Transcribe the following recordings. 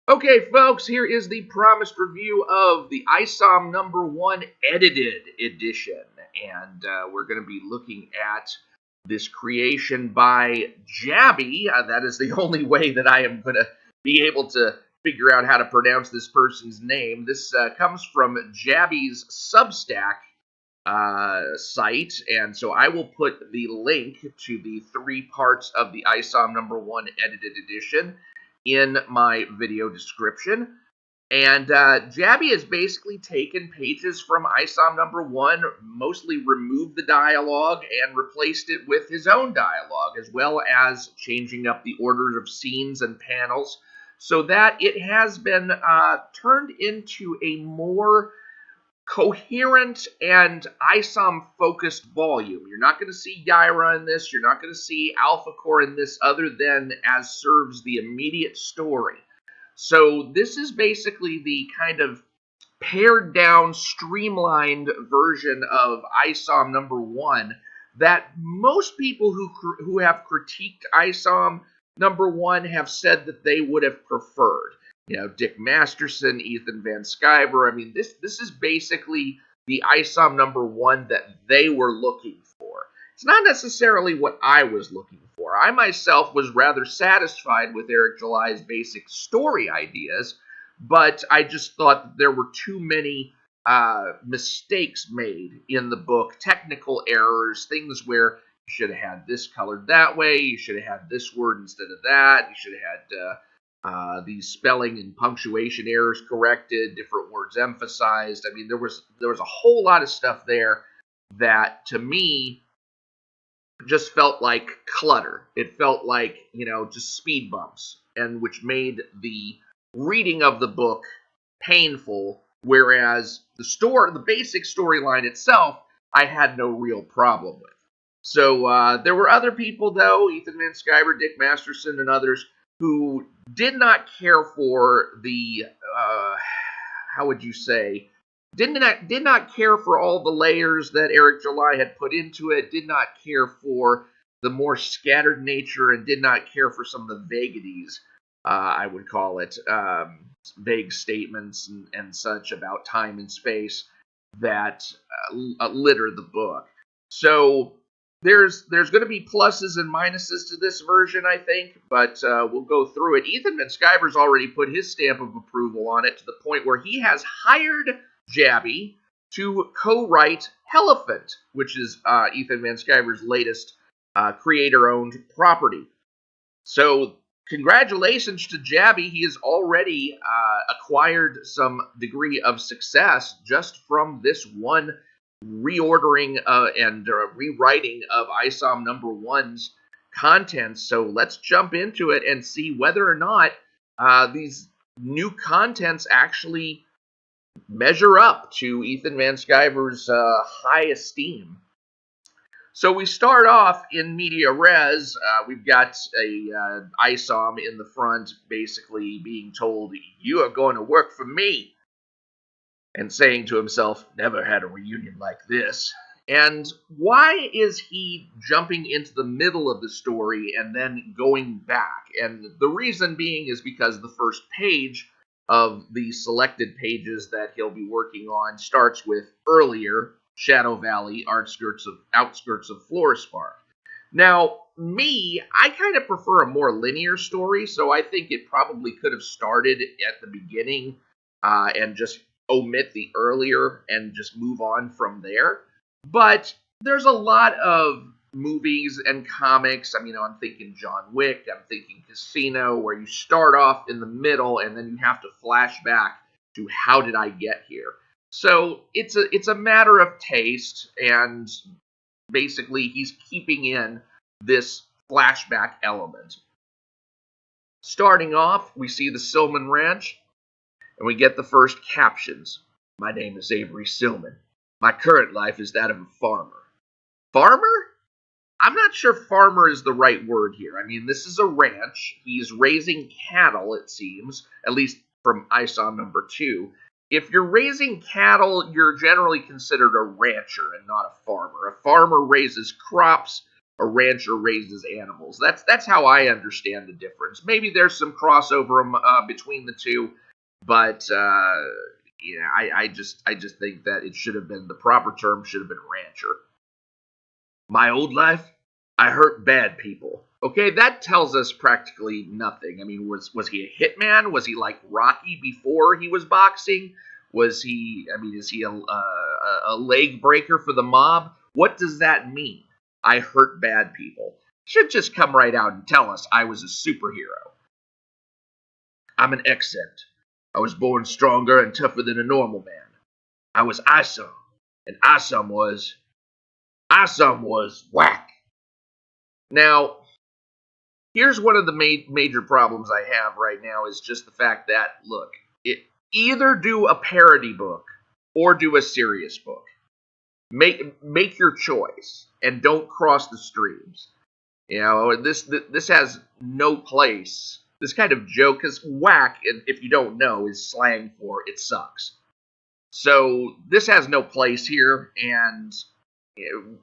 Okay, folks, here is the promised review of the ISOM #1 Edited Edition. And we're going to be looking at this creation by Jabby. That is the only way that I am going to be able to figure out how to pronounce this person's name. This comes from Jabby's Substack site, and so I will put the link to the 3 parts of the ISOM #1 Edited Edition in my video description. And Jabby has basically taken pages from ISOM #1, mostly removed the dialogue and replaced it with his own dialogue, as well as changing up the orders of scenes and panels, so that it has been turned into a more coherent and ISOM-focused volume. You're not going to see Yaira in this. You're not going to see Alpha Core in this, other than as serves the immediate story. So this is basically the kind of pared down, streamlined version of ISOM #1 that most people who have critiqued ISOM #1 have said that they would have preferred. You know, Dick Masterson, Ethan Van Sciver. I mean, this is basically the ISOM #1 that they were looking for. It's not necessarily what I was looking for. I myself was rather satisfied with Eric July's basic story ideas, but I just thought that there were too many mistakes made in the book, technical errors, things where you should have had this colored that way, you should have had this word instead of that, you should have had these spelling and punctuation errors corrected, different words emphasized. I mean, there was a whole lot of stuff there that, to me, just felt like clutter. It felt like, just speed bumps, and which made the reading of the book painful, whereas the basic storyline itself, I had no real problem with. So there were other people, though, Ethan Van Sciver, Dick Masterson, and others, who did not care for the, how would you say, did not care for all the layers that Eric July had put into it, did not care for the more scattered nature, and did not care for some of the vaguities, I would call it, vague statements and such about time and space that litter the book. So there's going to be pluses and minuses to this version, I think, but we'll go through it. Ethan Van Sciver's already put his stamp of approval on it, to the point where he has hired Jabby to co-write Elephant, which is Ethan Van Sciver's latest creator-owned property. So congratulations to Jabby. He has already acquired some degree of success just from this one reordering and rewriting of ISOM #1's contents. So let's jump into it and see whether or not these new contents actually measure up to Ethan Van Sciver's high esteem. So we start off in media res. We've got a ISOM in the front, basically being told, "You are going to work for me," and saying to himself, "Never had a reunion like this." And why is he jumping into the middle of the story and then going back? And the reason being is because the first page of the selected pages that he'll be working on starts with "Earlier, Shadow Valley, outskirts of Florist Park." Now, I kind of prefer a more linear story, so I think it probably could have started at the beginning and just omit the earlier and just move on from there. But there's a lot of movies and comics. I mean, I'm thinking John Wick, I'm thinking Casino, where you start off in the middle and then you have to flash back to how did I get here. So it's a matter of taste, and basically he's keeping in this flashback element. Starting off, we see the Silman Ranch, and we get the first captions. "My name is Avery Silman. My current life is that of a farmer." Farmer? I'm not sure farmer is the right word here. I mean, this is a ranch. He's raising cattle, it seems, at least from ISOM #2. If you're raising cattle, you're generally considered a rancher and not a farmer. A farmer raises crops, a rancher raises animals. That's how I understand the difference. Maybe there's some crossover between the two, but yeah, I just think that it should have been, the proper term should have been rancher. My old life, I hurt bad people. Okay, that tells us practically nothing. I mean, was he a hitman? Was he like Rocky before he was boxing? Was he? I mean, is he a leg breaker for the mob? What does that mean? I hurt bad people. Should just come right out and tell us I was a superhero. I'm an exempt. I was born stronger and tougher than a normal man. I was ISOM, and ISOM was whack. Now, here's one of the major problems I have right now is just the fact that, look, either do a parody book or do a serious book. Make your choice and don't cross the streams. You know, this has no place. This kind of joke, because whack, if you don't know, is slang for it sucks. So this has no place here, and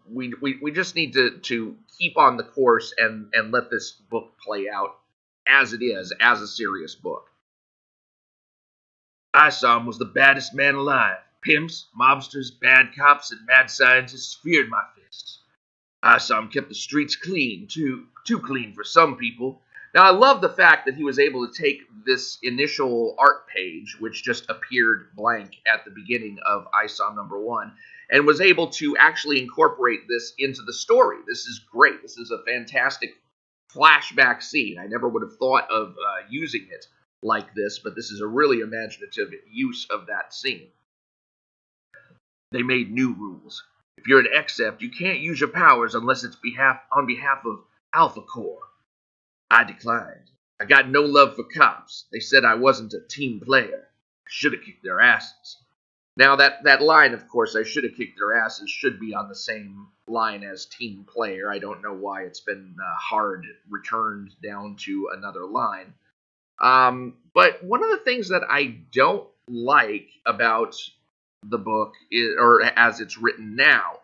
we just need to keep on the course and let this book play out as it is, as a serious book. ISOM was the baddest man alive. Pimps, mobsters, bad cops, and mad scientists feared my fists. ISOM kept the streets clean, too clean for some people. Now, I love the fact that he was able to take this initial art page, which just appeared blank at the beginning of ISOM number 1, and was able to actually incorporate this into the story. This is great. This is a fantastic flashback scene. I never would have thought of using it like this, but this is a really imaginative use of that scene. They made new rules. If you're an Except, you can't use your powers unless it's on behalf of Alpha Corps. I declined. I got no love for cops. They said I wasn't a team player. I should have kicked their asses. Now, that line, of course, I should have kicked their asses, should be on the same line as team player. I don't know why it's been hard returned down to another line. But one of the things that I don't like about the book, or as it's written now,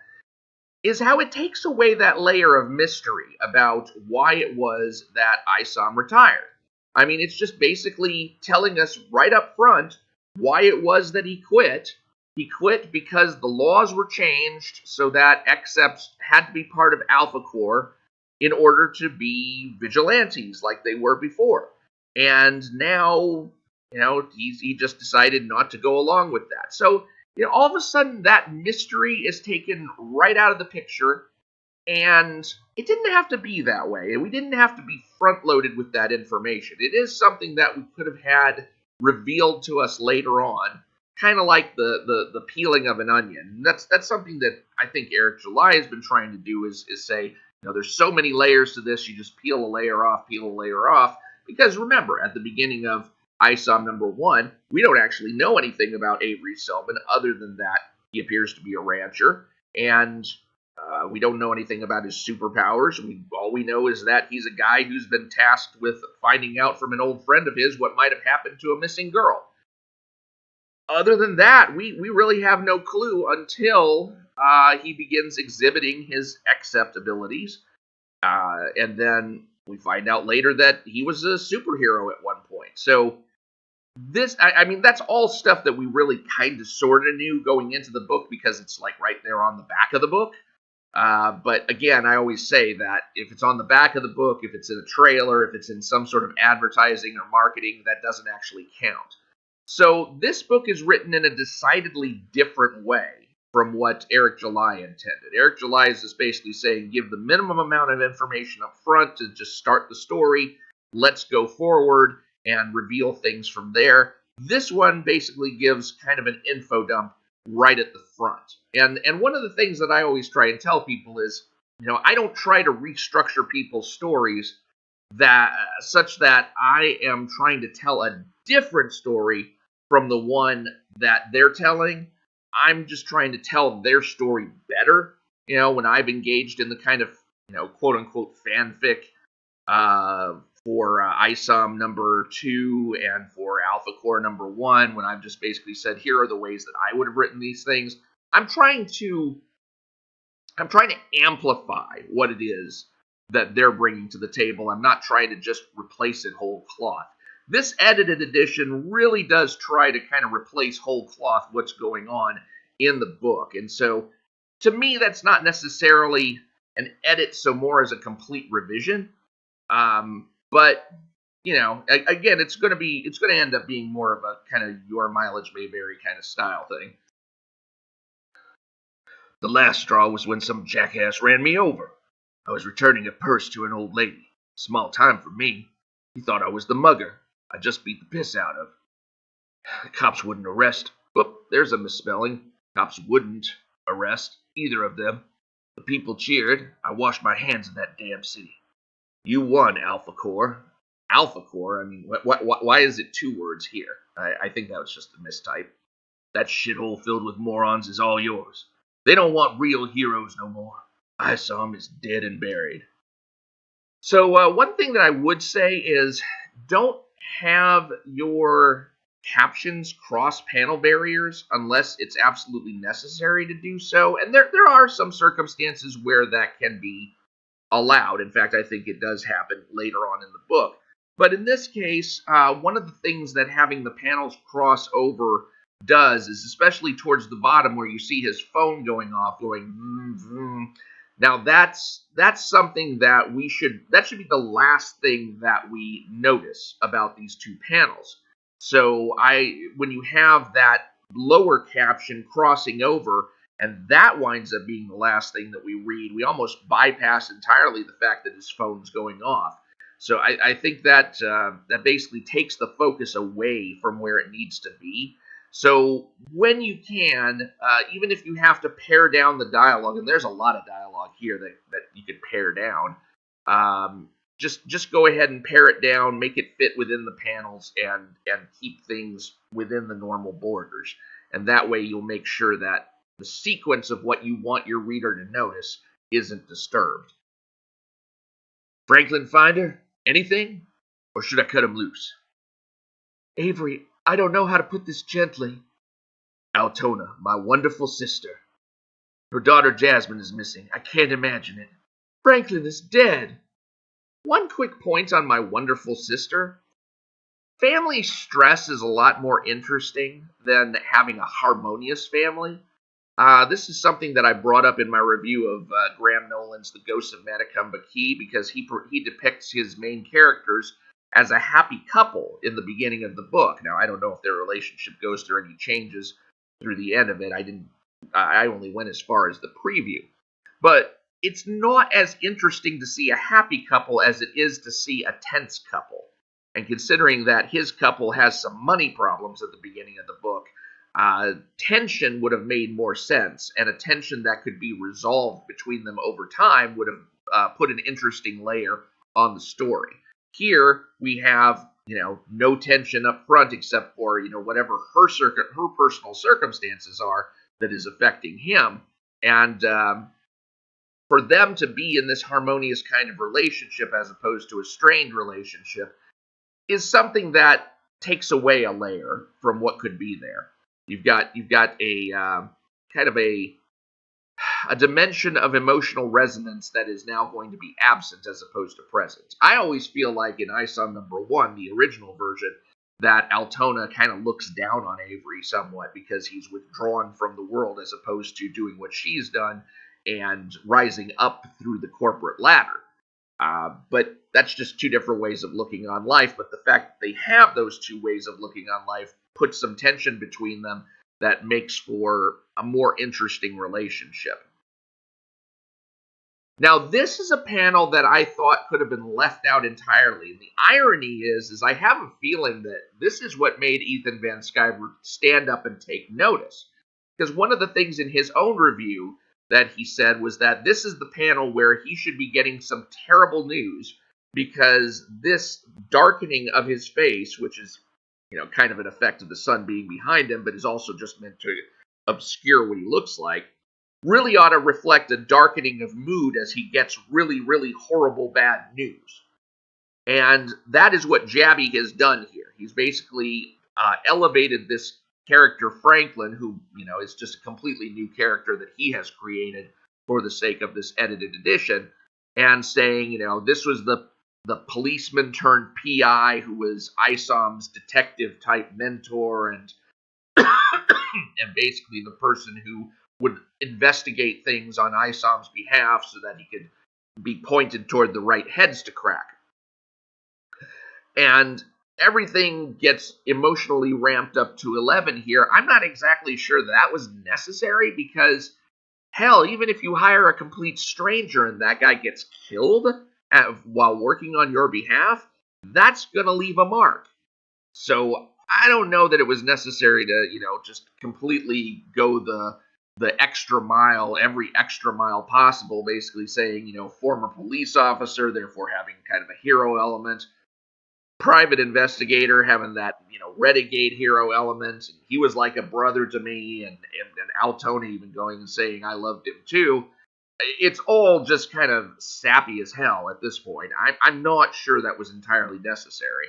is how it takes away that layer of mystery about why it was that ISOM retired. I mean, it's just basically telling us right up front why it was that he quit. He quit because the laws were changed so that Excepts had to be part of Alpha Corps in order to be vigilantes like they were before. And now, he just decided not to go along with that. So, all of a sudden that mystery is taken right out of the picture, and it didn't have to be that way. We didn't have to be front-loaded with that information. It is something that we could have had revealed to us later on, kind of like the peeling of an onion. That's something that I think Eric July has been trying to do, is say, there's so many layers to this, you just peel a layer off, because remember, at the beginning of ISOM number 1, we don't actually know anything about Avery Selman other than that he appears to be a rancher, and we don't know anything about his superpowers. All we know is that he's a guy who's been tasked with finding out from an old friend of his what might have happened to a missing girl. Other than that, we really have no clue until he begins exhibiting his Except abilities, and then we find out later that he was a superhero at one point. So I mean, that's all stuff that we really kind of sort of knew going into the book, because it's like right there on the back of the book. But again, I always say that if it's on the back of the book, if it's in a trailer, if it's in some sort of advertising or marketing, that doesn't actually count. So this book is written in a decidedly different way from what Eric July intended. Eric July is just basically saying, give the minimum amount of information up front to just start the story, let's go forward and reveal things from there. This one basically gives kind of an info dump right at the front. And one of the things that I always try and tell people is, I don't try to restructure people's stories such that I am trying to tell a different story from the one that they're telling. I'm just trying to tell their story better. When I've engaged in the kind of, quote unquote fanfic for ISOM number 2 and for Alpha Core number 1, when I've just basically said, here are the ways that I would have written these things. I'm trying to I'm trying to amplify what it is that they're bringing to the table. I'm not trying to just replace it whole cloth. This edited edition really does try to kind of replace whole cloth what's going on in the book. And so to me, that's not necessarily an edit so more as a complete revision. But you know, again, it's going to end up being more of a kind of your mileage may vary kind of style thing. The last straw was when some jackass ran me over. I was returning a purse to an old lady. Small time for me. He thought I was the mugger I just beat the piss out of. The cops wouldn't arrest. Whoop, there's a misspelling. Cops wouldn't arrest either of them. The people cheered. I washed my hands of that damn city. You won, Alpha Core. Alpha Core? I mean, why is it 2 words here? I think that was just a mistype. That shithole filled with morons is all yours. They don't want real heroes no more. ISOM is dead and buried. So one thing that I would say is don't have your captions cross panel barriers unless it's absolutely necessary to do so. And there are some circumstances where that can be allowed. In fact, I think it does happen later on in the book. But in this case, one of the things that having the panels cross over does is, especially towards the bottom where you see his phone going off, going now that's something that should be the last thing that we notice about these 2 panels. So when you have that lower caption crossing over, and that winds up being the last thing that we read, we almost bypass entirely the fact that his phone's going off. So I think that that basically takes the focus away from where it needs to be. So when you can, even if you have to pare down the dialogue, and there's a lot of dialogue here that you could pare down, just go ahead and pare it down, make it fit within the panels, and keep things within the normal borders. And that way you'll make sure that the sequence of what you want your reader to notice isn't disturbed. Franklin Finder, anything? Or should I cut him loose? Avery, I don't know how to put this gently. Altona, my wonderful sister. Her daughter Jasmine is missing. I can't imagine it. Franklin is dead. One quick point on my wonderful sister. Family stress is a lot more interesting than having a harmonious family. This is something that I brought up in my review of Graham Nolan's The Ghosts of Matacumba Key, because he depicts his main characters as a happy couple in the beginning of the book. Now, I don't know if their relationship goes through any changes through the end of it. I only went as far as the preview. But it's not as interesting to see a happy couple as it is to see a tense couple. And considering that his couple has some money problems at the beginning of the book, tension would have made more sense, and a tension that could be resolved between them over time would have put an interesting layer on the story. Here we have, no tension up front except for, whatever her personal circumstances are that is affecting him. And for them to be in this harmonious kind of relationship as opposed to a strained relationship is something that takes away a layer from what could be there. You've got a kind of a dimension of emotional resonance that is now going to be absent as opposed to present. I always feel like in ISOM number 1, the original version, that Altona kind of looks down on Avery somewhat because he's withdrawn from the world as opposed to doing what she's done and rising up through the corporate ladder. But that's just 2 different ways of looking on life. But the fact that they have those 2 ways of looking on life puts some tension between them that makes for a more interesting relationship. Now, this is a panel that I thought could have been left out entirely. And the irony is I have a feeling that this is what made Ethan Van Sciver stand up and take notice. Because one of the things in his own review that he said was that this is the panel where he should be getting some terrible news, because this darkening of his face, which is, kind of an effect of the sun being behind him, but is also just meant to obscure what he looks like, really ought to reflect a darkening of mood as he gets really, really horrible bad news. And that is what Jabby has done here. He's basically elevated this character Franklin, who, is just a completely new character that he has created, for the sake of this edited edition, and saying, this was the policeman turned PI who was ISOM's detective type mentor, and and basically the person who would investigate things on ISOM's behalf so that he could be pointed toward the right heads to crack. And everything gets emotionally ramped up to 11 here. I'm not exactly sure that was necessary, because hell, even if you hire a complete stranger and that guy gets killed while working on your behalf, that's going to leave a mark. So I don't know that it was necessary to, just completely go the extra mile, every extra mile possible, basically saying, former police officer, therefore having kind of a hero element, private investigator having that, renegade hero element, and he was like a brother to me, and Altona even going and saying I loved him too. It's all just kind of sappy as hell at this point. I'm not sure that was entirely necessary.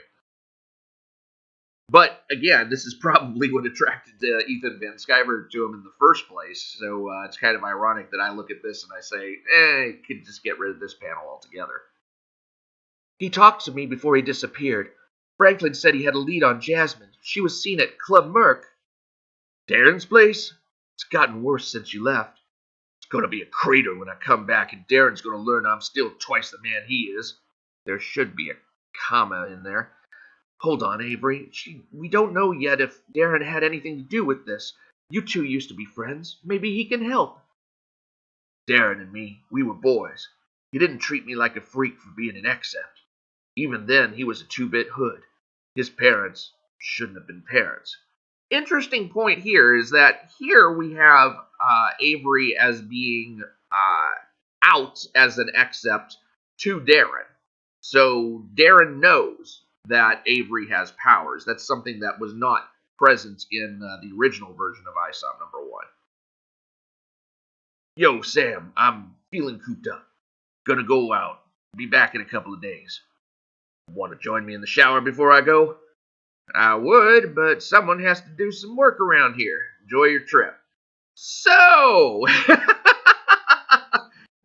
But again, this is probably what attracted Ethan Van Sciver to him in the first place. So it's kind of ironic that I look at this and I say, could just get rid of this panel altogether. He talked to me before he disappeared. Franklin said he had a lead on Jasmine. She was seen at Club Merc. Darren's place? It's gotten worse since you left. It's going to be a crater when I come back, and Darren's going to learn I'm still twice the man he is. There should be a comma in there. Hold on, Avery. We don't know yet if Darren had anything to do with this. You two used to be friends. Maybe he can help. Darren and me, we were boys. He didn't treat me like a freak for being an accept. Even then, he was a two-bit hood. His parents shouldn't have been parents. Interesting point here is that here we have Avery as being out as an accept to Darren. So Darren knows that Avery has powers. That's something that was not present in the original version of ISOM number 1. Yo, Sam, I'm feeling cooped up. Gonna go out. Be back in a couple of days. Want to join me in the shower before I go? I would, but someone has to do some work around here. Enjoy your trip. So,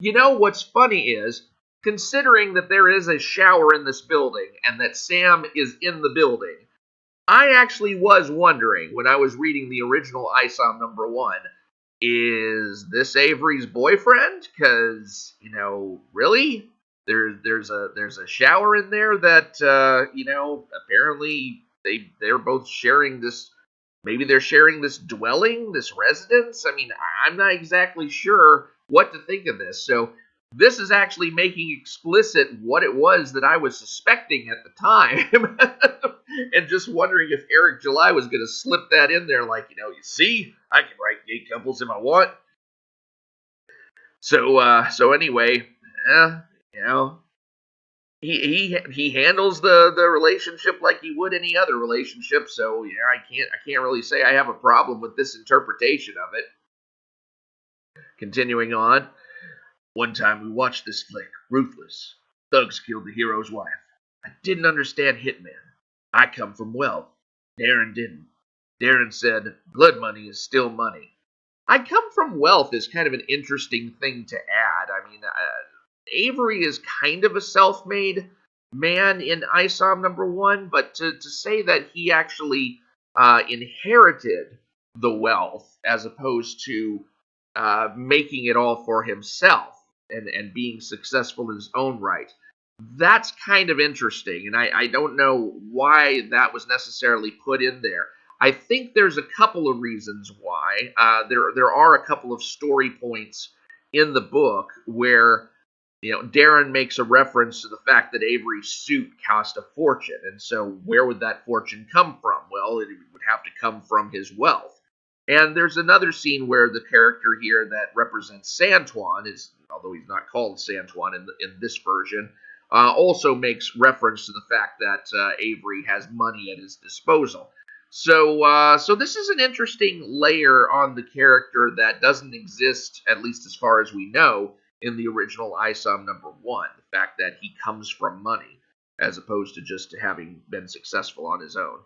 what's funny is, considering that there is a shower in this building and that Sam is in the building, I actually was wondering when I was reading the original ISOM number 1, is this Avery's boyfriend? Because, really? There's a shower in there that, apparently they're both sharing this. Maybe they're sharing this dwelling, this residence. I mean, I'm not exactly sure what to think of this. So this is actually making explicit what it was that I was suspecting at the time. And just wondering if Eric July was going to slip that in there, like, you see, I can write gay couples if I want. So anyway, he handles the relationship like he would any other relationship. So I can't really say I have a problem with this interpretation of it. Continuing on, one time we watched this flick, Ruthless. Thugs killed the hero's wife. I didn't understand Hitman. I come from wealth. Darren didn't. Darren said, blood money is still money. I come from wealth is kind of an interesting thing to add. I mean, Avery is kind of a self-made man in ISOM number 1, but to say that he actually inherited the wealth as opposed to making it all for himself and being successful in his own right, that's kind of interesting, and I don't know why that was necessarily put in there. I think there's a couple of reasons why. There are a couple of story points in the book where Darren makes a reference to the fact that Avery's suit cost a fortune, and so where would that fortune come from? Well, it would have to come from his wealth. And there's another scene where the character here that represents Santuan, although he's not called Santuan in this version, also makes reference to the fact that Avery has money at his disposal. So this is an interesting layer on the character that doesn't exist, at least as far as we know, in the original ISOM number 1. The fact that he comes from money, as opposed to just having been successful on his own.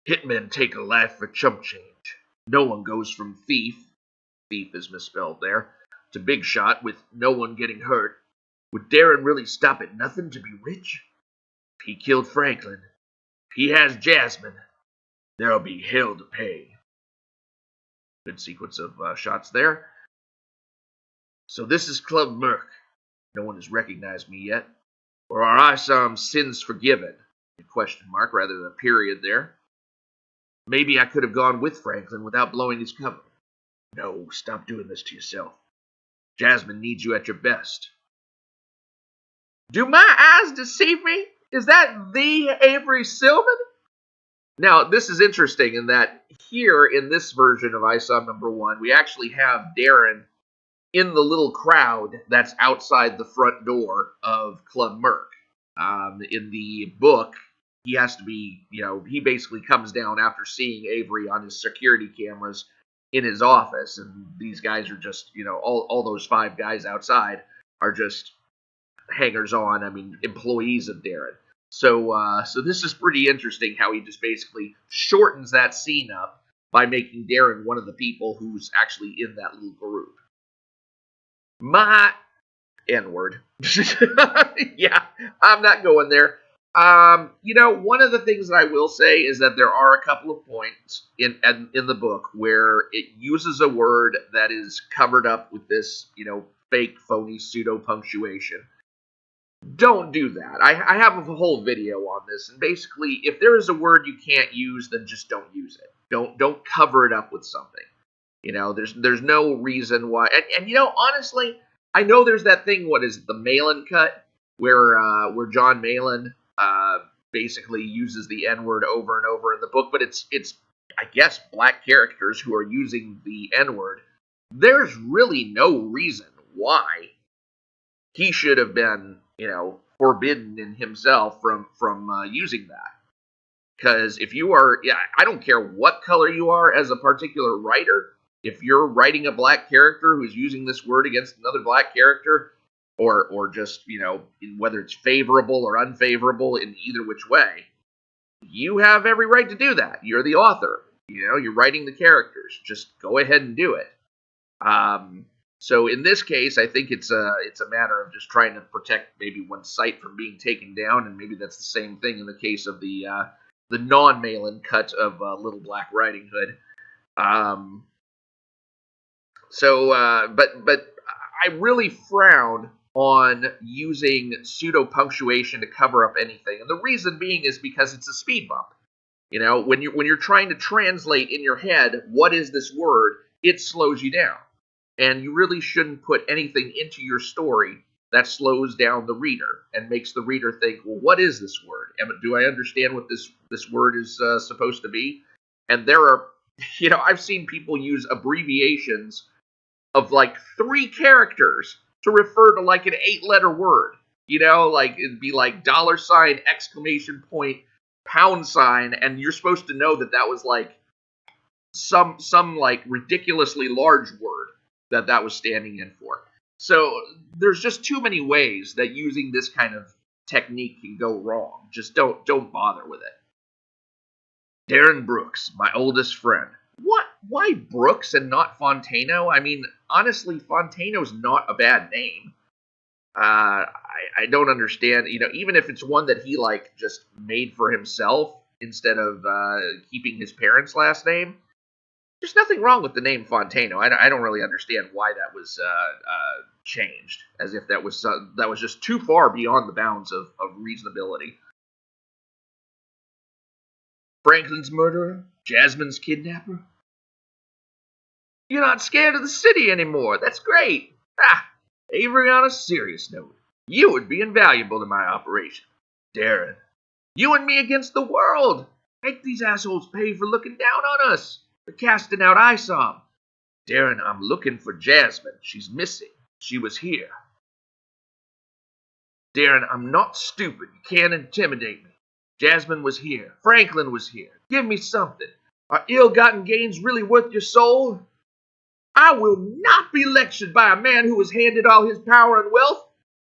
Hitmen take a life for chump change. No one goes from thief thief is misspelled there, to Big Shot with no one getting hurt. Would Darren really stop at nothing to be rich? If he killed Franklin, if he has Jasmine, there'll be hell to pay. Good sequence of shots there. So this is Club Merc. No one has recognized me yet. Or are ISOM sins forgiven? A question mark rather than a period there. Maybe I could have gone with Franklin without blowing his cover. No, stop doing this to yourself. Jasmine needs you at your best. Do my eyes deceive me? Is that the Avery Sylvan? Now, this is interesting in that here in this version of ISOM number 1, we actually have Darren in the little crowd that's outside the front door of Club Merc. In the book, he has to be, he basically comes down after seeing Avery on his security cameras in his office, and these guys are just, all those 5 guys outside are just hangers-on, employees of Darren. So this is pretty interesting how he just basically shortens that scene up by making Darren one of the people who's actually in that little group. My N-word. Yeah, I'm not going there. One of the things that I will say is that there are a couple of points in the book where it uses a word that is covered up with this, fake, phony, pseudo-punctuation. Don't do that. I have a whole video on this, and basically, if there is a word you can't use, then just don't use it. Don't cover it up with something. There's no reason why. And honestly, I know there's that thing. What is it, the Malin cut, where John Malin basically uses the N-word over and over in the book, but it's I guess black characters who are using the N-word. There's really no reason why he should have been forbidden in himself from using that. Because if you are, I don't care what color you are as a particular writer, if you're writing a black character who's using this word against another black character, or just, whether it's favorable or unfavorable in either which way, you have every right to do that. You're the author. You're writing the characters. Just go ahead and do it. So in this case, I think it's a matter of just trying to protect maybe one site from being taken down, and maybe that's the same thing in the case of the non-Malin cut of Little Black Riding Hood. But I really frown on using pseudo-punctuation to cover up anything, and the reason being is because it's a speed bump. When you're trying to translate in your head what is this word, it slows you down. And you really shouldn't put anything into your story that slows down the reader and makes the reader think, well, what is this word? Do I understand what this word is supposed to be? And there are, I've seen people use abbreviations of like 3 characters to refer to like an 8-letter word. Like it'd be like $, exclamation point, £, and you're supposed to know that was like some like ridiculously large word that was standing in for. So there's just too many ways that using this kind of technique can go wrong. Just don't bother with it. Darren Brooks, my oldest friend. What? Why Brooks and not Fontano? Honestly, Fontano's not a bad name. I don't understand. Even if it's one that he like just made for himself instead of keeping his parents' last name. There's nothing wrong with the name Fontano. I don't really understand why that was changed, as if that was just too far beyond the bounds of reasonability. Franklin's murderer? Jasmine's kidnapper? You're not scared of the city anymore. That's great. Avery, on a serious note, you would be invaluable to my operation. Darren, you and me against the world. Make these assholes pay for looking down on us. For casting out ISOM. Darren, I'm looking for Jasmine. She's missing. She was here. Darren, I'm not stupid. You can't intimidate me. Jasmine was here. Franklin was here. Give me something. Are ill-gotten gains really worth your soul? I will not be lectured by a man who was handed all his power and wealth,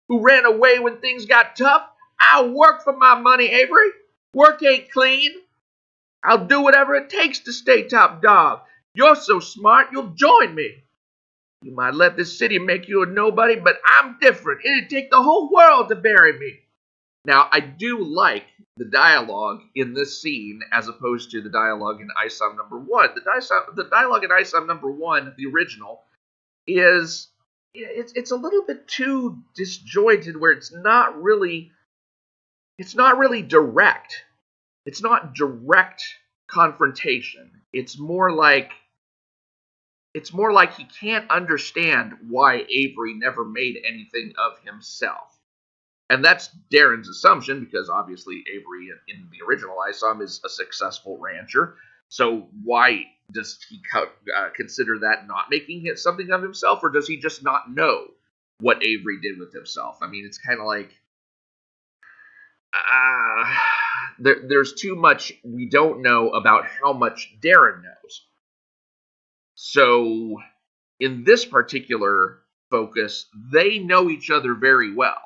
who ran away when things got tough. I'll work for my money, Avery. Work ain't clean. I'll do whatever it takes to stay top dog. You're so smart, you'll join me. You might let this city make you a nobody, but I'm different. It'd take the whole world to bury me. Now, I do like the dialogue in this scene as opposed to the dialogue in ISOM number 1. The dialogue in ISOM number 1, the original, is it's a little bit too disjointed where it's not really direct. It's not direct confrontation. It's more like he can't understand why Avery never made anything of himself. And that's Darren's assumption, because obviously Avery in the original ISOM is a successful rancher. So why does he consider that not making it something of himself, or does he just not know what Avery did with himself? I mean, it's kind of like there's too much we don't know about how much Darren knows. So in this particular focus, they know each other very well.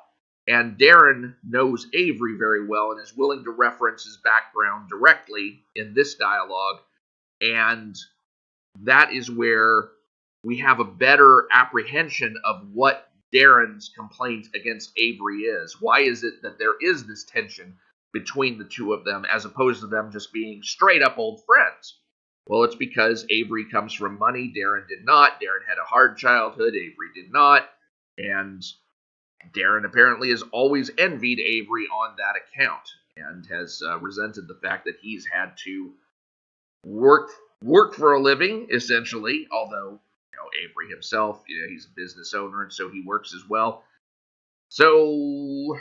And Darren knows Avery very well and is willing to reference his background directly in this dialogue. And that is where we have a better apprehension of what Darren's complaint against Avery is. Why is it that there is this tension between the two of them as opposed to them just being straight up old friends? Well, it's because Avery comes from money. Darren did not. Darren had a hard childhood. Avery did not. And Darren apparently has always envied Avery on that account and has resented the fact that he's had to work for a living, essentially, although Avery himself, he's a business owner, and so he works as well. So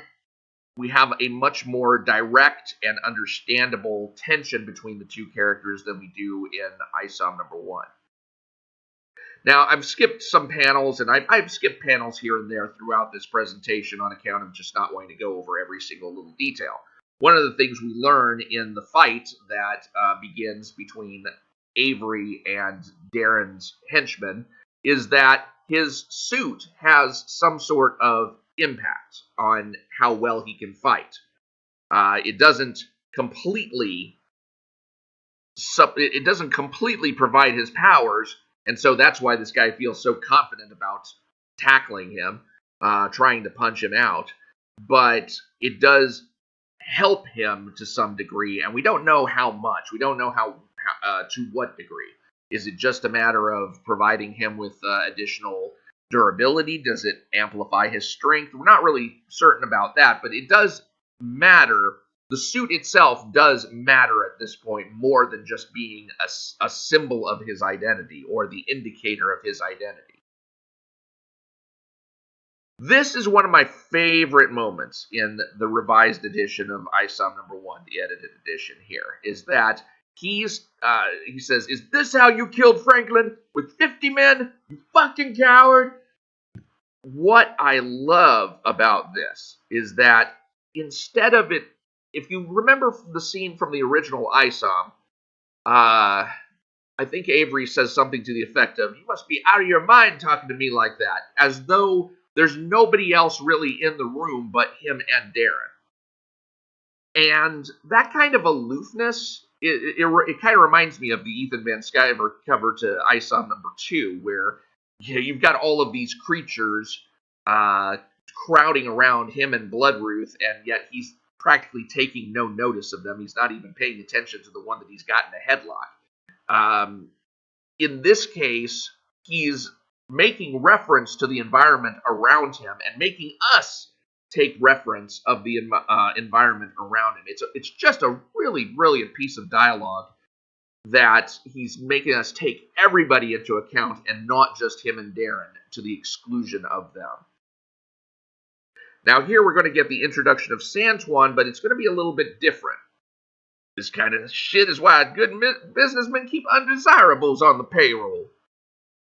we have a much more direct and understandable tension between the two characters than we do in ISOM number 1. Now, I've skipped some panels, and I've skipped panels here and there throughout this presentation on account of just not wanting to go over every single little detail. One of the things we learn in the fight that begins between Avery and Darren's henchman is that his suit has some sort of impact on how well he can fight. It doesn't completely provide his powers, and so that's why this guy feels so confident about tackling him, trying to punch him out. But it does help him to some degree, and we don't know how much. We don't know how to what degree. Is it just a matter of providing him with additional durability? Does it amplify his strength? We're not really certain about that, but it does matter. The suit itself does matter at this point more than just being a symbol of his identity or the indicator of his identity. This is one of my favorite moments in the revised edition of ISOM number 1, the edited edition here, is that he says, "Is this how you killed Franklin? With 50 men? You fucking coward!" What I love about this is that instead of it, if you remember the scene from the original ISOM, I think Avery says something to the effect of, "You must be out of your mind talking to me like that," as though there's nobody else really in the room but him and Darren. And that kind of aloofness, it kind of reminds me of the Ethan Van Sciver cover to ISOM number 2, where you've got all of these creatures crowding around him and Bloodruth, and yet he's practically taking no notice of them. He's not even paying attention to the one that he's got in a headlock. In this case, he's making reference to the environment around him and making us take reference of the environment around him. It's just a really brilliant piece of dialogue that he's making us take everybody into account and not just him and Darren to the exclusion of them. Now here we're going to get the introduction of Santuan, but it's going to be a little bit different. This kind of shit is why good businessmen keep undesirables on the payroll.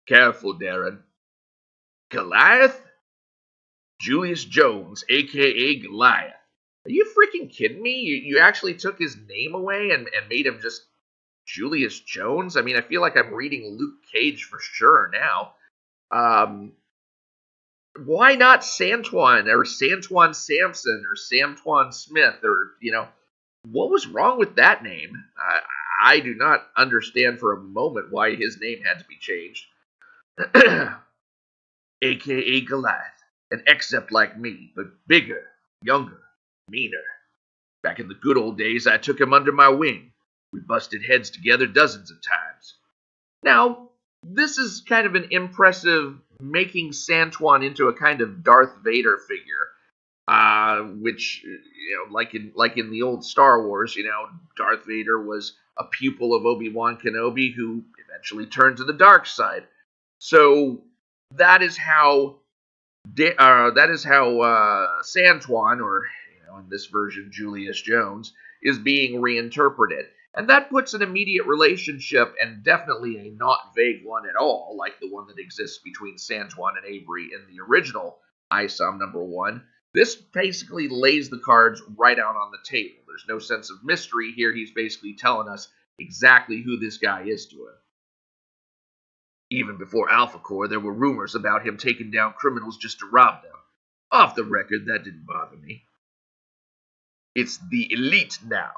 Careful, Darren. Goliath? Julius Jones, a.k.a. Goliath. Are you freaking kidding me? You actually took his name away and made him just Julius Jones? I mean, I feel like I'm reading Luke Cage for sure now. Why not Santuan or Santuan Sampson or Samtuan Smith or, what was wrong with that name? I do not understand for a moment why his name had to be changed. aka Goliath, an except like me, but bigger, younger, meaner. Back in the good old days, I took him under my wing. We busted heads together dozens of times. Now, this is kind of an impressive making Santuan into a kind of Darth Vader figure, which like in the old Star Wars, Darth Vader was a pupil of Obi-Wan Kenobi who eventually turned to the dark side. So that is how Santuan, or in this version Julius Jones, is being reinterpreted. And that puts an immediate relationship, and definitely a not vague one at all, like the one that exists between Santuan and Avery in the original ISOM #1. This basically lays the cards right out on the table. There's no sense of mystery here. He's basically telling us exactly who this guy is to him. Even before Alpha Core, there were rumors about him taking down criminals just to rob them. Off the record, that didn't bother me. It's the elite now,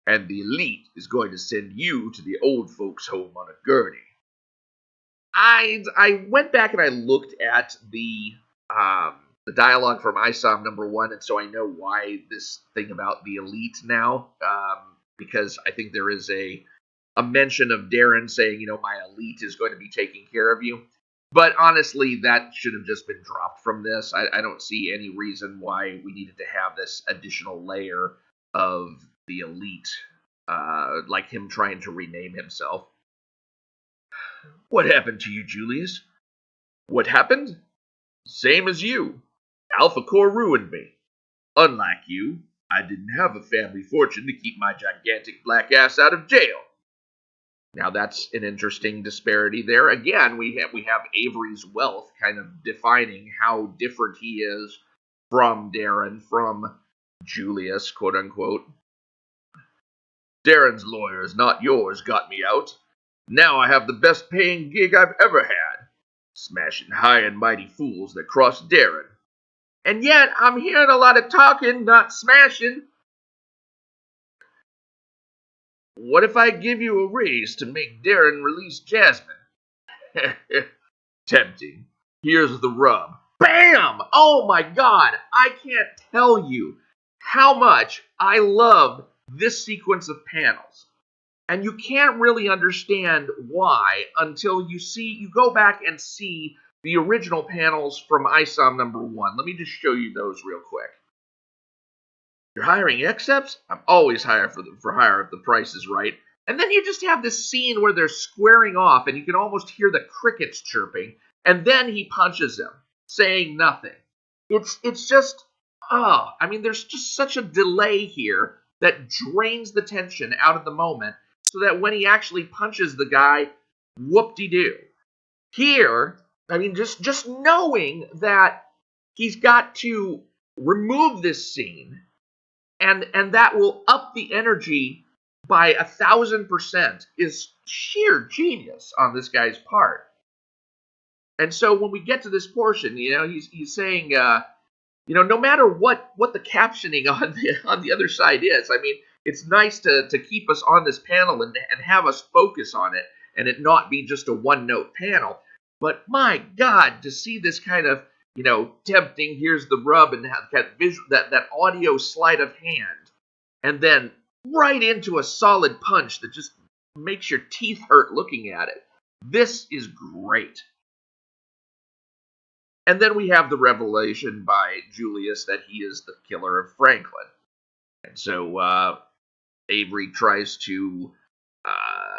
and the elite is going to send you to the old folks' home on a gurney. I went back and I looked at the dialogue from ISOM #1, and so I know why this thing about the elite now, because I think there is a mention of Darren saying, my elite is going to be taking care of you. But honestly, that should have just been dropped from this. I don't see any reason why we needed to have this additional layer of the elite, like him trying to rename himself. What happened to you, Julius? What happened? Same as you. Alpha Core ruined me. Unlike you, I didn't have a family fortune to keep my gigantic black ass out of jail. Now that's an interesting disparity there. Again, we have Avery's wealth kind of defining how different he is from Darren, from Julius, quote unquote. Darren's lawyers, not yours, got me out. Now I have the best paying gig I've ever had, smashing high and mighty fools that cross Darren. And yet I'm hearing a lot of talking, not smashing. What if I give you a raise to make Darren release Jasmine? Tempting. Here's the rub. Bam! Oh my god, I can't tell you how much I love this sequence of panels. And you can't really understand why until you go back and see the original panels from ISOM #1. Let me just show you those real quick. You're hiring exceps? I'm always hire for hire if the price is right. And then you just have this scene where they're squaring off, and you can almost hear the crickets chirping. And then he punches him, saying nothing. It's just, there's just such a delay here that drains the tension out of the moment, so that when he actually punches the guy, whoop-de-doo. Here, just knowing that he's got to remove this scene, and that will up the energy by 1,000%, is sheer genius on this guy's part. And so when we get to this portion, he's saying, no matter what the captioning on the other side is, it's nice to keep us on this panel and have us focus on it, and it not be just a one-note panel. But my God, to see this kind of, tempting, here's the rub, and that audio sleight of hand, and then right into a solid punch that just makes your teeth hurt looking at it. This is great. And then we have the revelation by Julius that he is the killer of Franklin. And so Avery tries to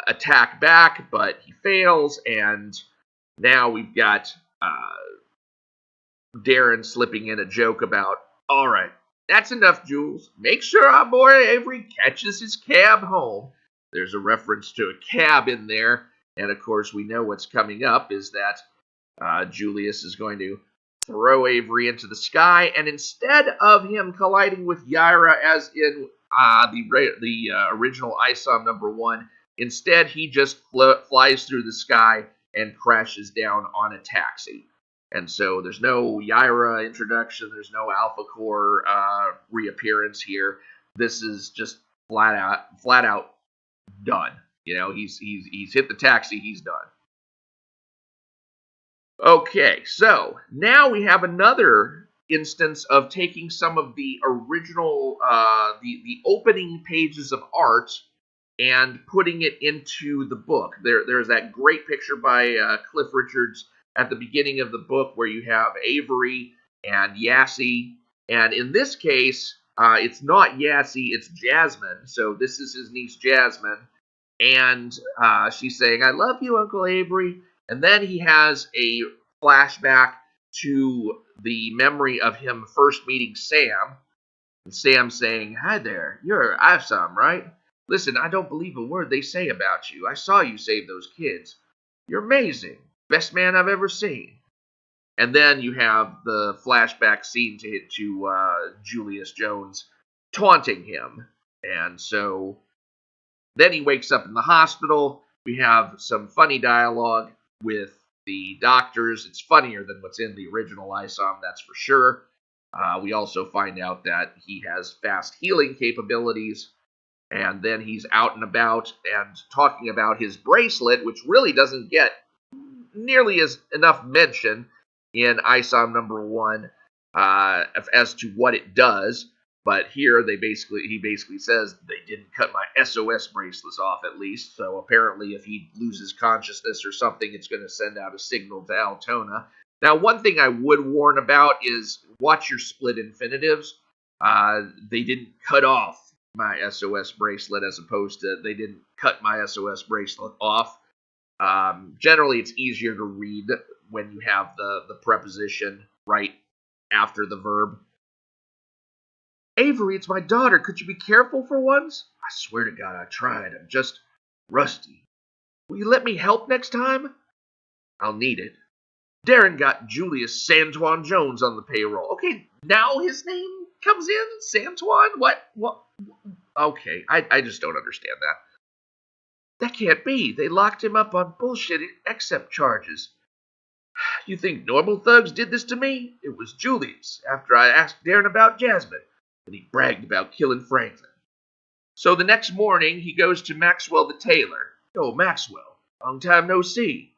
attack back, but he fails, and now we've got Darren slipping in a joke about, all right, that's enough, Jules. Make sure our boy Avery catches his cab home. There's a reference to a cab in there, and of course we know what's coming up is that Julius is going to throw Avery into the sky, and instead of him colliding with Yaira as in the original ISOM #1, instead he just flies through the sky and crashes down on a taxi. And so there's no Yaira introduction, there's no Alpha Core reappearance here. This is just flat out done. He's hit the taxi, he's done. Okay, so now we have another instance of taking some of the original, the opening pages of art and putting it into the book. There's that great picture by Cliff Richards at the beginning of the book where you have Avery and Yassie, and in this case, it's not Yassie, it's Jasmine. So this is his niece Jasmine, and she's saying, "I love you, Uncle Avery." And then he has a flashback to the memory of him first meeting Sam, and Sam saying, "Hi there, you're ISOM, right? Listen, I don't believe a word they say about you. I saw you save those kids. You're amazing. Best man I've ever seen." And then you have the flashback scene to Julius Jones taunting him. And so then he wakes up in the hospital. We have some funny dialogue with the doctors. It's funnier than what's in the original ISOM, that's for sure. We also find out that he has fast healing capabilities. And then he's out and about and talking about his bracelet, which really doesn't get nearly as enough mention in ISOM number 1 as to what it does. But here he basically says they didn't cut my SOS bracelets off at least. So apparently if he loses consciousness or something, it's going to send out a signal to Altona. Now, one thing I would warn about is watch your split infinitives. They didn't cut off my SOS bracelet as opposed to they didn't cut my SOS bracelet off. Generally, it's easier to read when you have the preposition right after the verb. "Avery, it's my daughter. Could you be careful for once?" "I swear to God, I tried. I'm just rusty. Will you let me help next time?" "I'll need it. Darren got Julius Santuan Jones on the payroll." Okay, now his name comes in? Santuan? What? Okay, I just don't understand that. "That can't be. They locked him up on bullshit accept charges." "You think normal thugs did this to me? It was Julius, after I asked Darren about Jasmine, and he bragged about killing Franklin." So the next morning, he goes to Maxwell the tailor. "Oh, Maxwell, long time no see."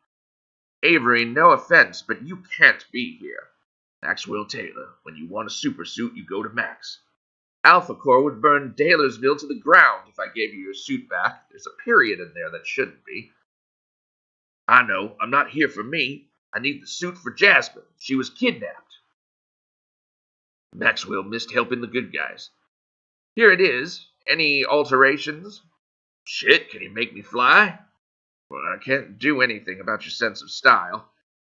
"Avery, no offense, but you can't be here." "Maxwell Taylor, when you want a super suit, you go to Max." "Alpha Corps would burn Taylorsville to the ground if I gave you your suit back. There's a period in there that shouldn't be." "I know, I'm not here for me. I need the suit for Jasmine. She was kidnapped." "Maxwell missed helping the good guys." "Here it is. Any alterations?" "Shit, can you make me fly?" "Well, I can't do anything about your sense of style."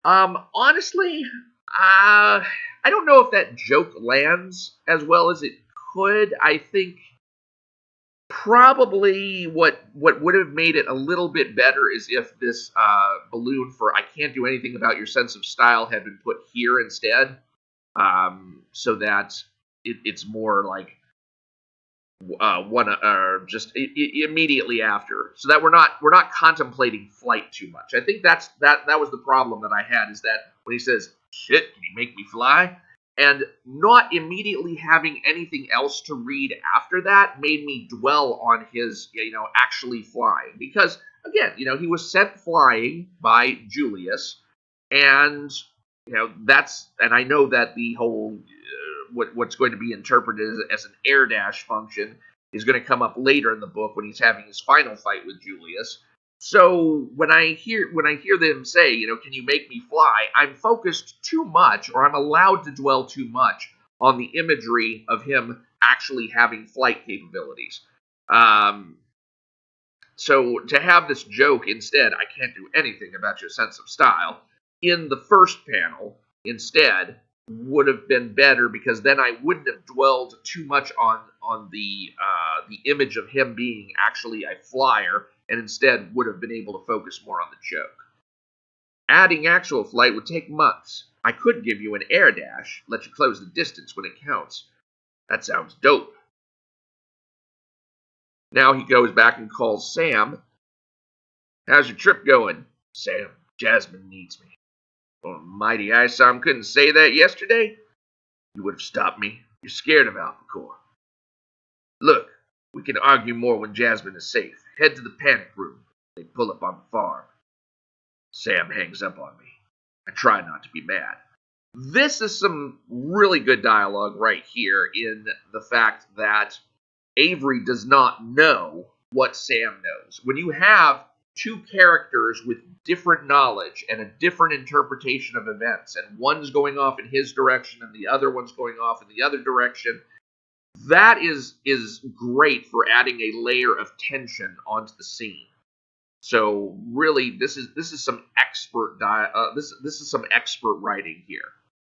Honestly, I don't know if that joke lands as well as it could. I think probably what would have made it a little bit better is if this balloon for "I can't do anything about your sense of style" had been put here instead, so that it's more like just immediately after, so that we're not contemplating flight too much. I think that was the problem that I had, is that when he says, "Shit, can you make me fly?" and not immediately having anything else to read after that made me dwell on his actually flying, because again, he was sent flying by Julius, and and I know that the whole what's going to be interpreted as an air dash function is going to come up later in the book when he's having his final fight with Julius. So when I hear them say, "Can you make me fly?" I'm focused too much, or I'm allowed to dwell too much on the imagery of him actually having flight capabilities. Um, so to have this joke instead, "I can't do anything about your sense of style," in the first panel instead would have been better, because then I wouldn't have dwelled too much on the image of him being actually a flyer, and instead would have been able to focus more on the joke. "Adding actual flight would take months. I could give you an air dash, let you close the distance when it counts." "That sounds dope." Now he goes back and calls Sam. "How's your trip going?" "Sam, Jasmine needs me." "Almighty ISOM couldn't say that yesterday." "You would have stopped me. You're scared of Alpha Corps." "Look, we can argue more when Jasmine is safe. Head to the panic room. They pull up on the farm." Sam hangs up on me. I try not to be mad. This is some really good dialogue right here in the fact that Avery does not know what Sam knows. When you have two characters with different knowledge and a different interpretation of events, and one's going off in his direction and the other one's going off in the other direction, that is great for adding a layer of tension onto the scene. So really, this is some this is some expert writing here,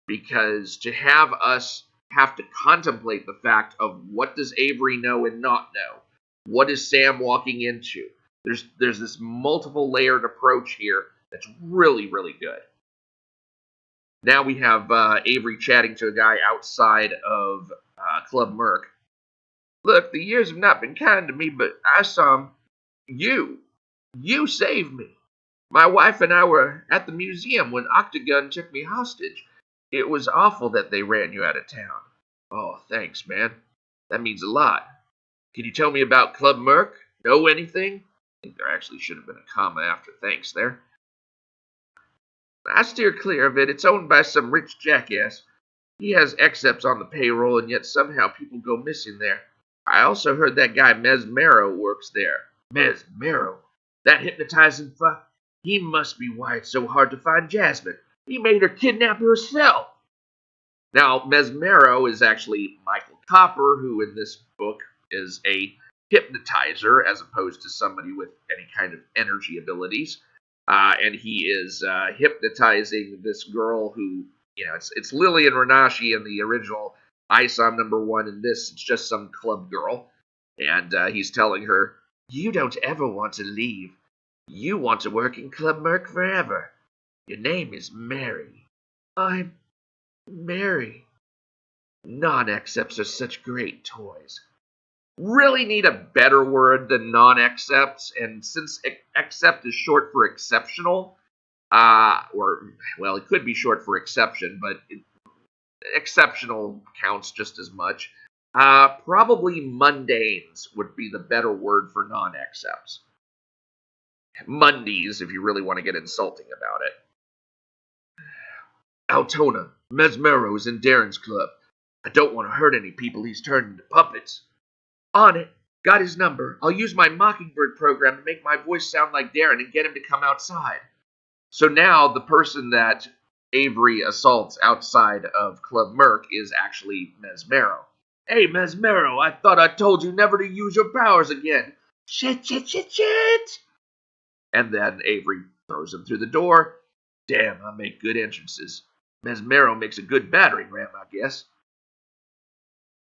because to have us have to contemplate the fact of what does Avery know and not know, what is Sam walking into. There's this multiple layered approach here that's really good. Now we have Avery chatting to a guy outside of Club Merc. Look, the years have not been kind to me, but I saw you. You saved me. My wife and I were at the museum when Octagon took me hostage. It was awful that they ran you out of town. Oh, thanks, man. That means a lot. Can you tell me about Club Merc? Know anything? I think there actually should have been a comma after thanks there. I steer clear of it. It's owned by some rich jackass. He has excepts on the payroll, and yet somehow people go missing there. I also heard that guy Mesmero works there. Mesmero? That hypnotizing fuck? He must be why it's so hard to find Jasmine. He made her kidnap herself. Now, Mesmero is actually Michael Copper, who in this book is a hypnotizer as opposed to somebody with any kind of energy abilities. And he is hypnotizing this girl who, it's Lillian Renashi in the original ISOM #1. In this, it's just some club girl. And he's telling her, you don't ever want to leave. You want to work in Club Merc forever. Your name is Mary. I'm Mary. Non-accepts are such great toys. Really need a better word than non-accepts, and since accept is short for exceptional, it could be short for exception, but exceptional counts just as much. Probably mundanes would be the better word for non-accepts. Mondays, if you really want to get insulting about it. Altona, Mesmero's in Darren's club. I don't want to hurt any people he's turned into puppets. On it. Got his number. I'll use my Mockingbird program to make my voice sound like Darren and get him to come outside. So now the person that Avery assaults outside of Club Merc is actually Mesmero. Hey, Mesmero, I thought I told you never to use your powers again. Shit. And then Avery throws him through the door. Damn, I make good entrances. Mesmero makes a good battering ram, I guess.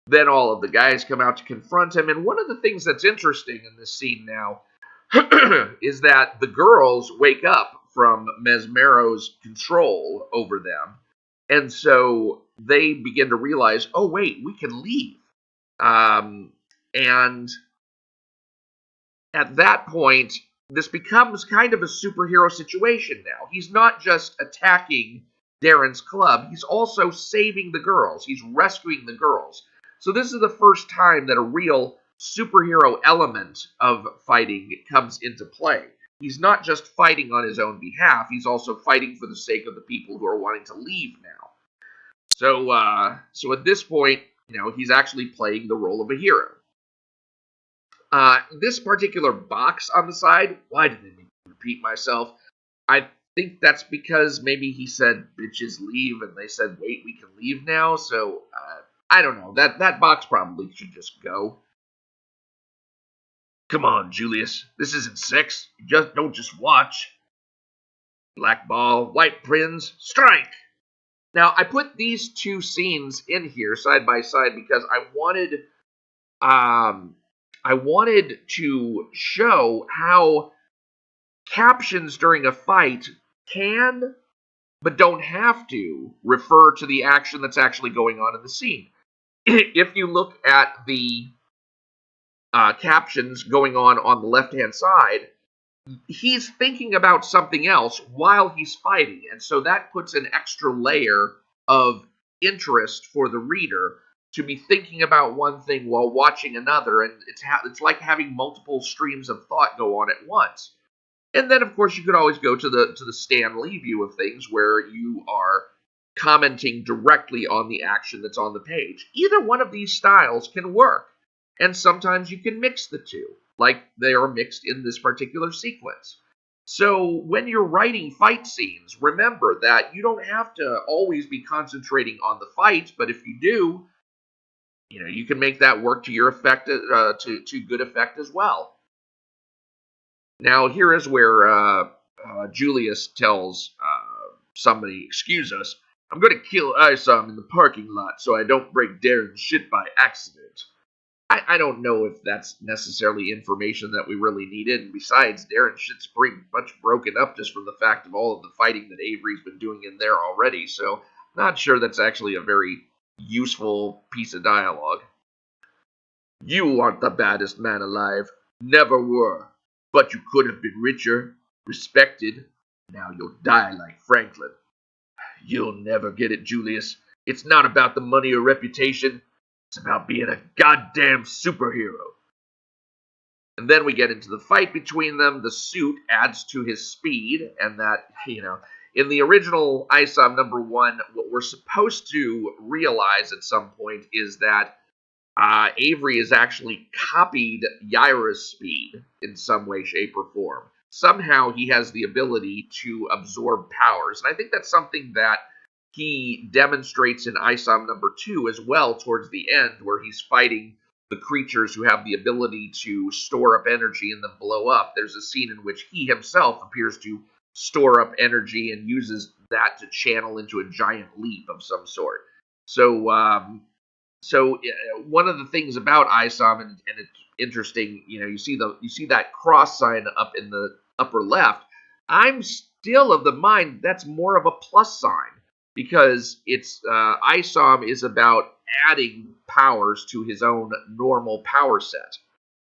Then all of the guys come out to confront him, and one of the things that's interesting in this scene now is that the girls wake up from Mesmero's control over them, and so they begin to realize, oh wait, we can leave. And at that point, this becomes kind of a superhero situation now. He's not just attacking Darren's club, he's also saving the girls. He's rescuing the girls. So this is the first time that a real superhero element of fighting comes into play. He's not just fighting on his own behalf, he's also fighting for the sake of the people who are wanting to leave now. So at this point, he's actually playing the role of a hero. This particular box on the side, why did I need to repeat myself? I think that's because maybe he said, bitches leave, and they said, wait, we can leave now, so, I don't know. That box probably should just go. Come on, Julius. This isn't sex. Don't just watch. Black ball, white prince, strike! Now, I put these two scenes in here side by side because I wanted to show how captions during a fight can, but don't have to, refer to the action that's actually going on in the scene. If you look at the captions going on the left-hand side, he's thinking about something else while he's fighting, and so that puts an extra layer of interest for the reader to be thinking about one thing while watching another, and it's like having multiple streams of thought go on at once. And then, of course, you could always go to the Stan Lee view of things, where you are commenting directly on the action that's on the page. Either one of these styles can work, and sometimes you can mix the two, like they are mixed in this particular sequence. So when you're writing fight scenes, remember that you don't have to always be concentrating on the fight, but if you do, you can make that work to your effect, to good effect as well. Now, here is where Julius tells somebody, "Excuse us, I'm going to kill Isom in the parking lot so I don't break Darren's shit by accident." I don't know if that's necessarily information that we really needed. And besides, Darren's shit's pretty much broken up just from the fact of all of the fighting that Avery's been doing in there already. So, not sure that's actually a very useful piece of dialogue. "You aren't the baddest man alive. Never were. But you could have been richer, respected. Now you'll die like Franklin." "You'll never get it, Julius. It's not about the money or reputation. It's about being a goddamn superhero." And then we get into the fight between them. The suit adds to his speed, and that, in the original ISOM #1, what we're supposed to realize at some point is that Avery has actually copied Yaira's speed in some way, shape, or form. Somehow he has the ability to absorb powers. And I think that's something that he demonstrates in ISOM #2 as well towards the end, where he's fighting the creatures who have the ability to store up energy and then blow up. There's a scene in which he himself appears to store up energy and uses that to channel into a giant leap of some sort. So one of the things about ISOM, and it's interesting, you see that cross sign up in the upper left. I'm still of the mind that's more of a plus sign, because it's ISOM is about adding powers to his own normal power set,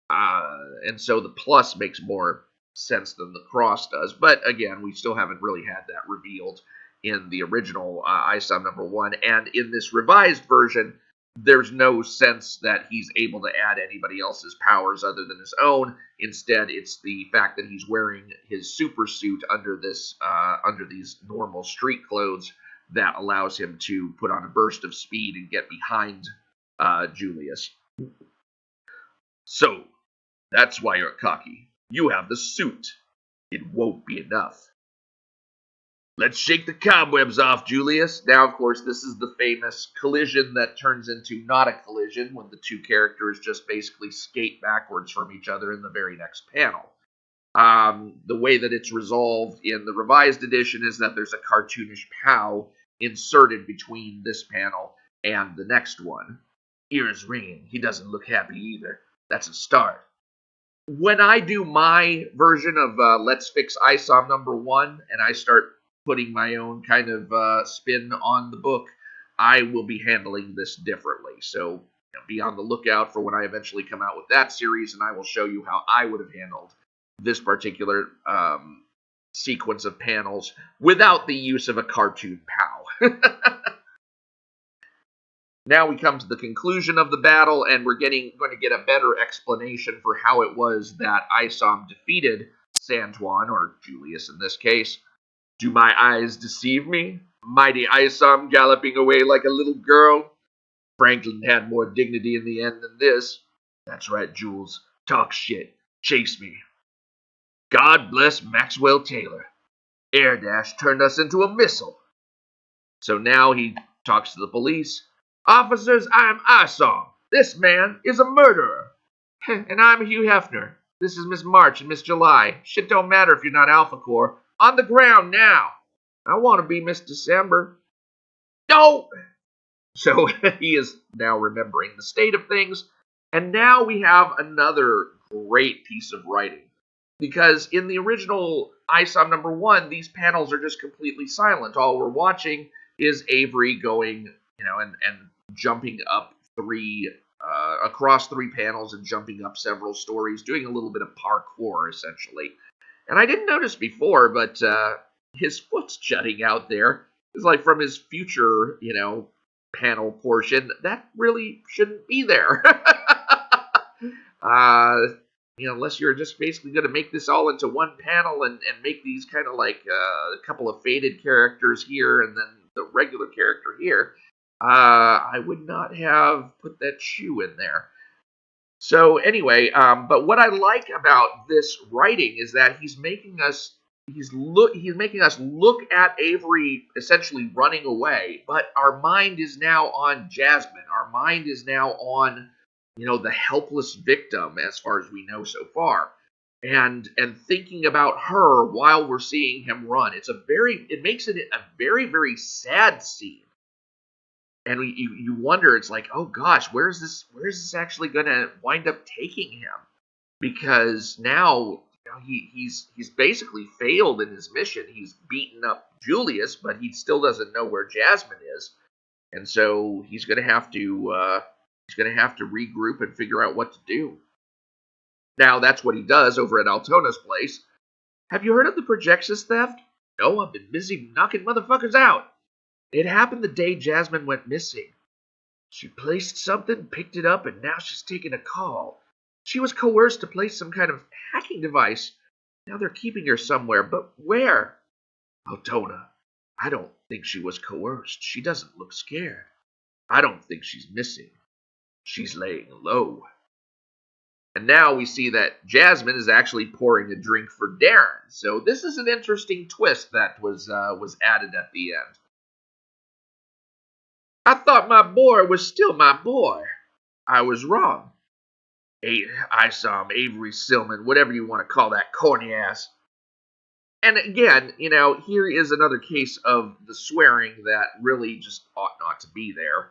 and so the plus makes more sense than the cross does. But again, we still haven't really had that revealed in the original ISOM #1, and in this revised version, there's no sense that he's able to add anybody else's powers other than his own. Instead, it's the fact that he's wearing his super suit under these normal street clothes that allows him to put on a burst of speed and get behind Julius. "So, that's why you're cocky. You have the suit. It won't be enough. Let's shake the cobwebs off, Julius." Now, of course, this is the famous collision that turns into not a collision when the two characters just basically skate backwards from each other in the very next panel. The way that it's resolved in the revised edition is that there's a cartoonish POW inserted between this panel and the next one. "Ears ringing. He doesn't look happy either. That's a start." When I do my version of Let's Fix ISOM #1, and I start putting my own kind of spin on the book, I will be handling this differently. So be on the lookout for when I eventually come out with that series, and I will show you how I would have handled this particular sequence of panels without the use of a cartoon POW. Now we come to the conclusion of the battle, and we're going to get a better explanation for how it was that ISOM defeated Santuan, or Julius in this case. "Do my eyes deceive me? Mighty ISOM galloping away like a little girl? Franklin had more dignity in the end than this. That's right, Jules. Talk shit. Chase me. God bless Maxwell Taylor. Air Dash turned us into a missile." So now he talks to the police. "Officers, I'm ISOM. This man is a murderer. And I'm Hugh Hefner. This is Miss March and Miss July. Shit don't matter if you're not Alpha Core. On the ground now. I want to be Miss December." No! So he is now remembering the state of things. And now we have another great piece of writing. Because in the original ISOM #1, these panels are just completely silent. All we're watching is Avery going, and jumping up across 3 panels and jumping up several stories, doing a little bit of parkour, essentially. And I didn't notice before, but his foot's jutting out there. It's like from his future, panel portion. That really shouldn't be there. unless you're just basically going to make this all into one panel and make these kind of like a couple of faded characters here and then the regular character here, I would not have put that shoe in there. So anyway, but what I like about this writing is that he's making us making us look at Avery essentially running away, but our mind is now on Jasmine. Our mind is now on, the helpless victim as far as we know so far. And thinking about her while we're seeing him run. It makes it a very, very sad scene. And you wonder, it's like, oh gosh, where's this actually going to wind up taking him? Because now he's basically failed in his mission. He's beaten up Julius, but he still doesn't know where Jasmine is, and so he's going to have to regroup and figure out what to do. Now that's what he does over at Altona's place. Have you heard of the Projexis theft? No, I've been busy knocking motherfuckers out. It happened the day Jasmine went missing. She placed something, picked it up, and now she's taking a call. She was coerced to place some kind of hacking device. Now they're keeping her somewhere, but where? Altona, I don't think she was coerced. She doesn't look scared. I don't think she's missing. She's laying low. And now we see that Jasmine is actually pouring a drink for Darren. So this is an interesting twist that was added at the end. I thought my boy was still my boy. I was wrong. ISOM, Avery Silman, whatever you want to call that corny ass. And again, here is another case of the swearing that really just ought not to be there,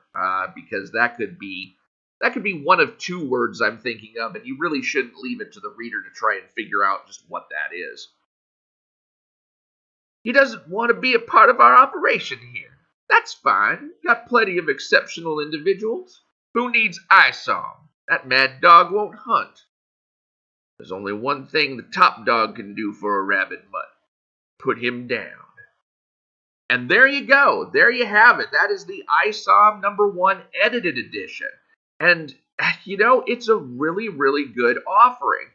because that could be one of two words I'm thinking of, and you really shouldn't leave it to the reader to try and figure out just what that is. He doesn't want to be a part of our operation here. That's fine. Got plenty of exceptional individuals. Who needs ISOM? That mad dog won't hunt. There's only one thing the top dog can do for a rabid mutt. Put him down. And there you go. There you have it. That is the ISOM #1 Edited Edition. And, it's a really, really good offering.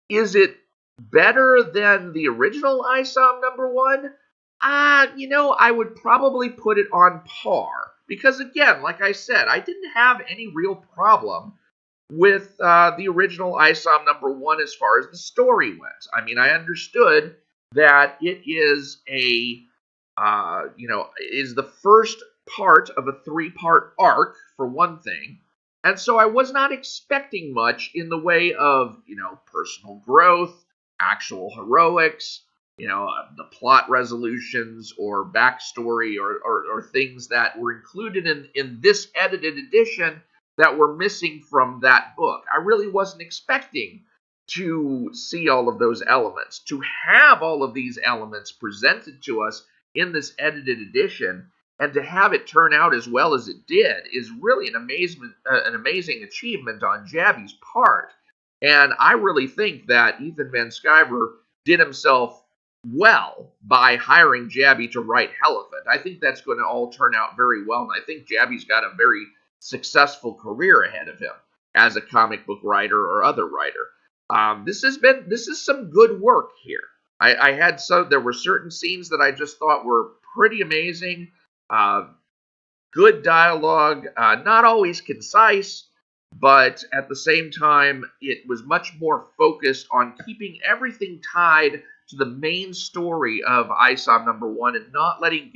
Is it better than the original ISOM #1? I would probably put it on par. Because again, like I said, I didn't have any real problem with the original ISOM #1 as far as the story went. I mean, I understood that it is is the first part of a 3-part arc, for one thing. And so I was not expecting much in the way of, personal growth, actual heroics, the plot resolutions or backstory or things that were included in this edited edition that were missing from that book. I really wasn't expecting to see all of those elements. To have all of these elements presented to us in this edited edition and to have it turn out as well as it did is really an amazing achievement on Jabby's part. And I really think that Ethan Van Sciver did himself well by hiring Jabby to write Elephant. I think that's going to all turn out very well, and I think Jabby's got a very successful career ahead of him as a comic book writer or other writer. This is some good work here. There were certain scenes that I just thought were pretty amazing. Good dialogue, not always concise, but at the same time, it was much more focused on keeping everything tied to the main story of ISOM #1 and not letting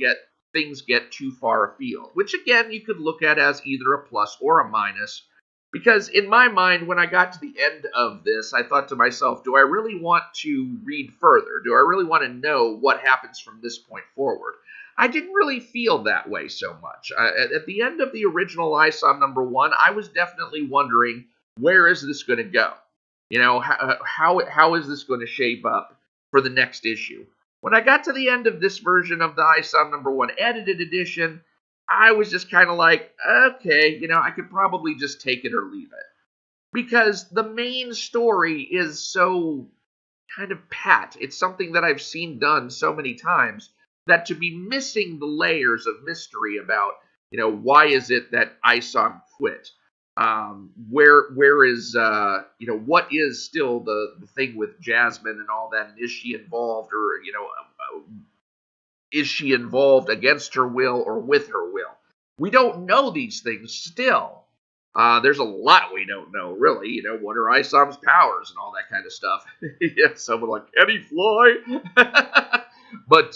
things get too far afield, which again, you could look at as either a plus or a minus, because in my mind, when I got to the end of this, I thought to myself, do I really want to read further? Do I really want to know what happens from this point forward? I didn't really feel that way so much. At the end of the original ISOM #1, I was definitely wondering, where is this going to go? How is this going to shape up for the next issue? When I got to the end of this version of the ISOM #1 Edited Edition, I was just kind of like, okay, I could probably just take it or leave it. Because the main story is so kind of pat. It's something that I've seen done so many times that to be missing the layers of mystery about, why is it that ISOM quit? Where is what is still the thing with Jasmine and all that, and is she involved, or is she involved against her will or with her will? We don't know these things still. There's a lot we don't know, really. What are ISOM's powers and all that kind of stuff. Yeah, someone like, can he fly? But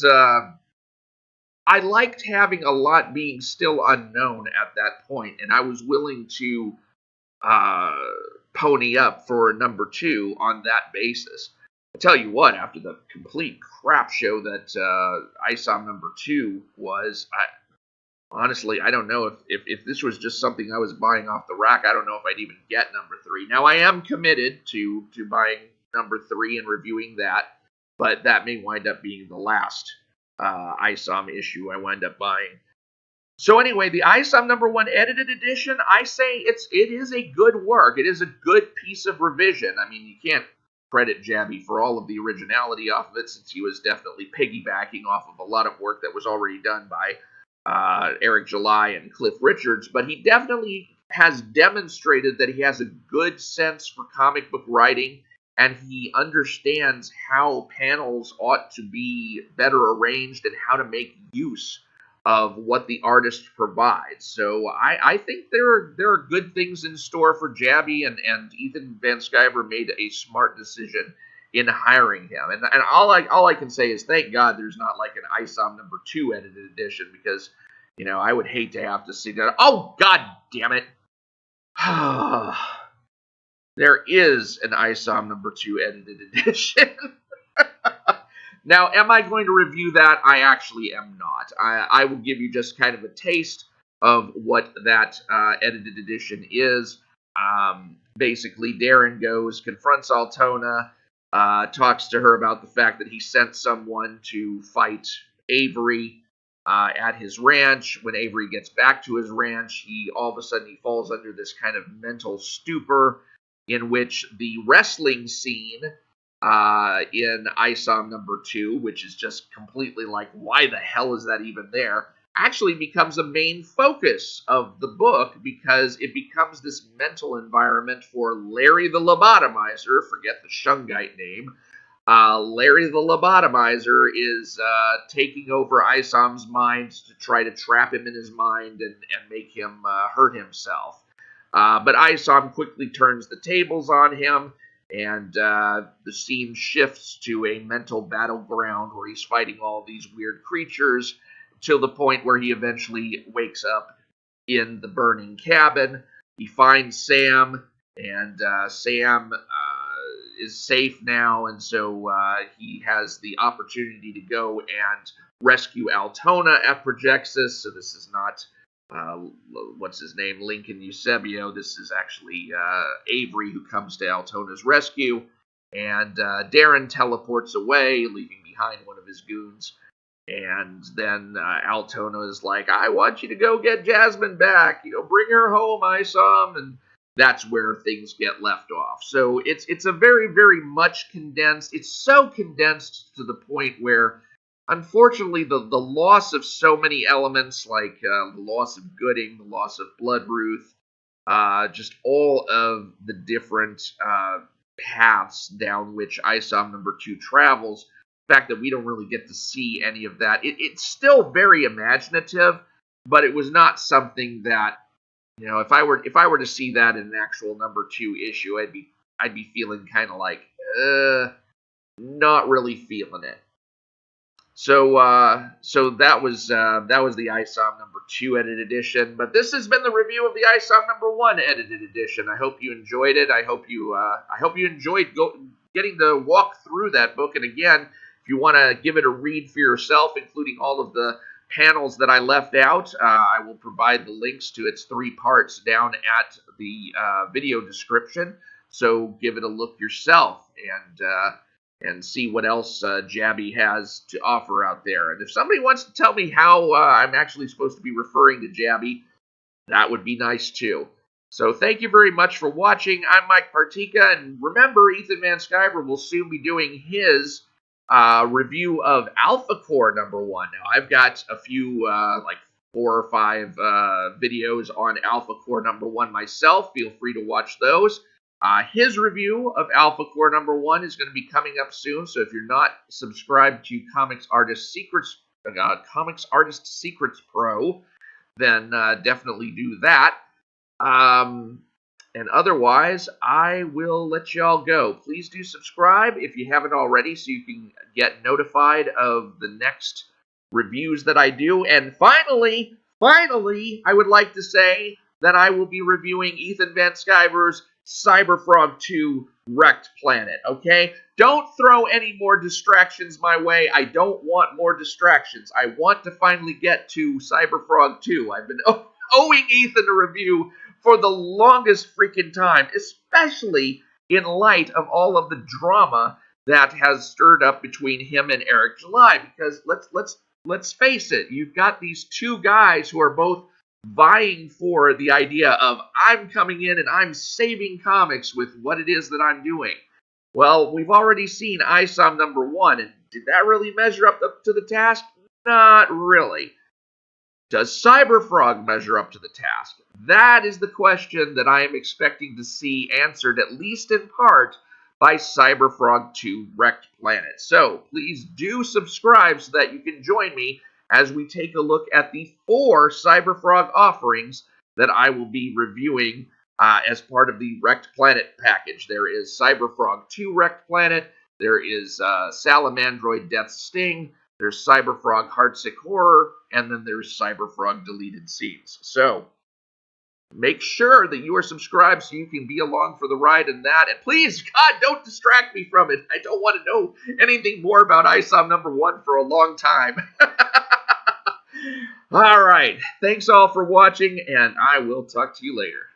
I liked having a lot being still unknown at that point, and I was willing to uh, pony up for number 2 on that basis. I tell you what, after the complete crap show that ISOM number 2 was, honestly, I don't know if this was just something I was buying off the rack. I don't know if I'd even get number 3. Now, I am committed to buying number 3 and reviewing that, but that may wind up being the last ISOM issue I wind up buying. So anyway, the ISOM number 1 edited edition, I say it is a good work. It is a good piece of revision. I mean, you can't credit Jabby for all of the originality off of it, since he was definitely piggybacking off of a lot of work that was already done by Eric July and Cliff Richards, but he definitely has demonstrated that he has a good sense for comic book writing, and he understands how panels ought to be better arranged and how to make use of what the artist provides. So I think there are good things in store for Jabby, and Ethan Van Sciver made a smart decision in hiring him. And all I can say is thank God there's not like an ISOM number 2 edited edition, because I would hate to have to see that. Oh, God damn it. There is an ISOM number 2 edited edition. Now, am I going to review that? I actually am not. I will give you just kind of a taste of what that edited edition is. Basically, Darren confronts Altona, talks to her about the fact that he sent someone to fight Avery at his ranch. When Avery gets back to his ranch, all of a sudden he falls under this kind of mental stupor, in which the wrestling scene in ISOM number 2, which is just completely like, why the hell is that even there, actually becomes a main focus of the book, because it becomes this mental environment for Larry the Lobotomizer. Forget the Shungite name. Larry the Lobotomizer is taking over ISOM's mind to try to trap him in his mind and make him hurt himself. But ISOM quickly turns the tables on him, and the scene shifts to a mental battleground where he's fighting all these weird creatures, till the point where he eventually wakes up in the burning cabin. He finds Sam, and Sam is safe now, and so he has the opportunity to go and rescue Altona at Projexis. So this is not what's his name, Lincoln Eusebio. This is actually Avery who comes to Altona's rescue, and Darren teleports away, leaving behind one of his goons. And then Altona is like, I want you to go get Jasmine back, bring her home, ISOM. And that's where things get left off. So it's a very, very much condensed. It's so condensed to the point where, unfortunately, the loss of so many elements, like the loss of Gooding, the loss of Bloodruth, just all of the different paths down which ISOM number 2 travels, the fact that we don't really get to see any of that. It's still very imaginative, but it was not something that, if I were to see that in an actual number 2 issue, I'd be feeling kind of like, not really feeling it. So that was the ISOM number 2 edited edition. But this has been the review of the ISOM number 1 edited edition. I hope you enjoyed it. I hope you enjoyed getting to walk through that book. And again, if you want to give it a read for yourself, including all of the panels that I left out, I will provide the links to its 3 parts down at the video description. So give it a look yourself, and see what else Jabby has to offer out there. And if somebody wants to tell me how I'm actually supposed to be referring to Jabby, that would be nice too. So thank you very much for watching. I'm Mike Partika, and remember, Ethan Van Sciver will soon be doing his review of Alpha Core number 1. Now, I've got a few, like 4 or 5 videos on Alpha Core number 1 myself. Feel free to watch those. His review of Alpha Core number 1 is going to be coming up soon, so if you're not subscribed to Comics Artist Secrets Pro, then definitely do that. And otherwise, I will let y'all go. Please do subscribe if you haven't already so you can get notified of the next reviews that I do. And finally, I would like to say that I will be reviewing Ethan Van Sciver's Cyberfrog 2 Wrecked Planet, okay? Don't throw any more distractions my way. I don't want more distractions. I want to finally get to Cyberfrog 2. I've been owing Ethan a review for the longest freaking time, especially in light of all of the drama that has stirred up between him and Eric July. Because let's face it, you've got these two guys who are both vying for the idea of I'm coming in and I'm saving comics with what it is that I'm doing. Well, we've already seen ISOM number 1, and did that really measure up to the task? Not really. Does Cyberfrog measure up to the task? That is the question that I am expecting to see answered, at least in part, by Cyberfrog 2 Wrecked Planet. So please do subscribe so that you can join me as we take a look at the 4 Cyberfrog offerings that I will be reviewing as part of the Wrecked Planet package. There is Cyberfrog 2 Wrecked Planet, there is Salamandroid Death Sting, there's Cyberfrog Heartsick Horror, and then there's Cyberfrog Deleted Scenes. So make sure that you are subscribed so you can be along for the ride in that. And please, God, don't distract me from it. I don't want to know anything more about ISOM number 1 for a long time. All right. Thanks all for watching, and I will talk to you later.